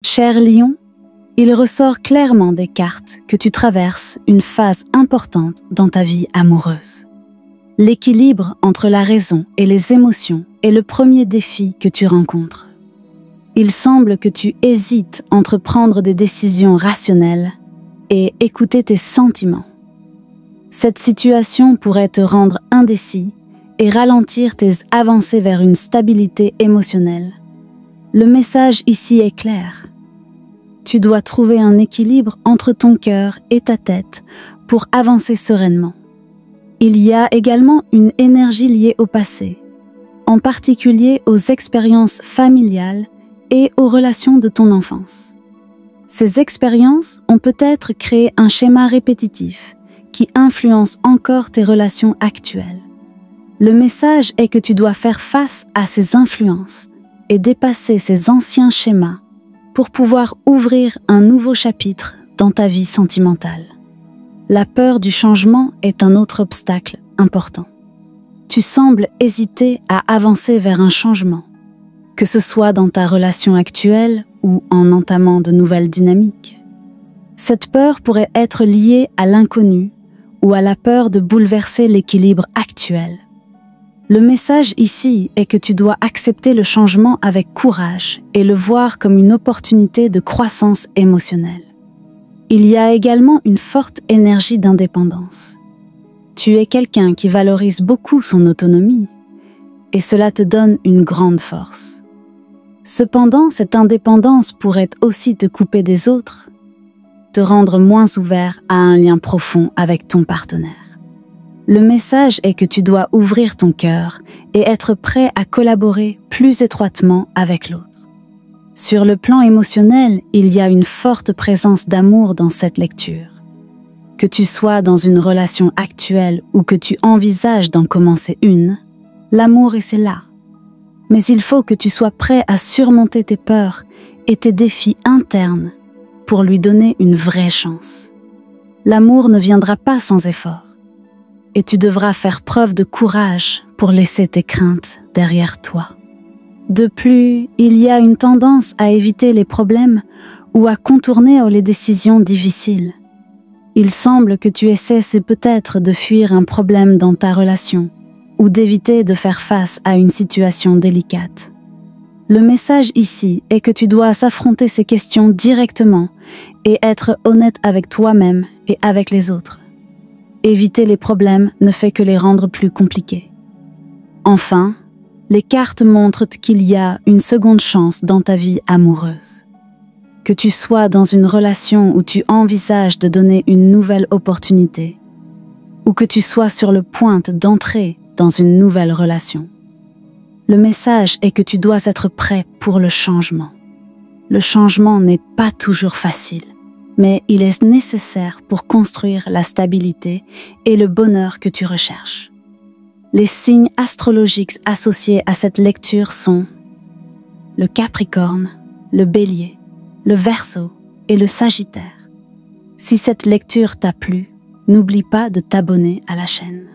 Cher Lion, il ressort clairement des cartes que tu traverses une phase importante dans ta vie amoureuse. L'équilibre entre la raison et les émotions est le premier défi que tu rencontres. Il semble que tu hésites entre prendre des décisions rationnelles et écouter tes sentiments. Cette situation pourrait te rendre indécis et ralentir tes avancées vers une stabilité émotionnelle. Le message ici est clair. Tu dois trouver un équilibre entre ton cœur et ta tête pour avancer sereinement. Il y a également une énergie liée au passé, en particulier aux expériences familiales et aux relations de ton enfance. Ces expériences ont peut-être créé un schéma répétitif qui influence encore tes relations actuelles. Le message est que tu dois faire face à ces influences et dépasser ces anciens schémas pour pouvoir ouvrir un nouveau chapitre dans ta vie sentimentale. La peur du changement est un autre obstacle important. Tu sembles hésiter à avancer vers un changement, que ce soit dans ta relation actuelle ou en entamant de nouvelles dynamiques. Cette peur pourrait être liée à l'inconnu ou à la peur de bouleverser l'équilibre actuel. Le message ici est que tu dois accepter le changement avec courage et le voir comme une opportunité de croissance émotionnelle. Il y a également une forte énergie d'indépendance. Tu es quelqu'un qui valorise beaucoup son autonomie et cela te donne une grande force. Cependant, cette indépendance pourrait aussi te couper des autres, te rendre moins ouvert à un lien profond avec ton partenaire. Le message est que tu dois ouvrir ton cœur et être prêt à collaborer plus étroitement avec l'autre. Sur le plan émotionnel, il y a une forte présence d'amour dans cette lecture. Que tu sois dans une relation actuelle ou que tu envisages d'en commencer une, l'amour est là. Mais il faut que tu sois prêt à surmonter tes peurs et tes défis internes pour lui donner une vraie chance. L'amour ne viendra pas sans effort. Et tu devras faire preuve de courage pour laisser tes craintes derrière toi. De plus, il y a une tendance à éviter les problèmes ou à contourner les décisions difficiles. Il semble que tu essaies peut-être de fuir un problème dans ta relation ou d'éviter de faire face à une situation délicate. Le message ici est que tu dois s'affronter ces questions directement et être honnête avec toi-même et avec les autres. Éviter les problèmes ne fait que les rendre plus compliqués. Enfin, les cartes montrent qu'il y a une seconde chance dans ta vie amoureuse. Que tu sois dans une relation où tu envisages de donner une nouvelle opportunité, ou que tu sois sur le point d'entrer dans une nouvelle relation. Le message est que tu dois être prêt pour le changement. Le changement n'est pas toujours facile, mais il est nécessaire pour construire la stabilité et le bonheur que tu recherches. Les signes astrologiques associés à cette lecture sont le Capricorne, le Bélier, le Verseau et le Sagittaire. Si cette lecture t'a plu, n'oublie pas de t'abonner à la chaîne.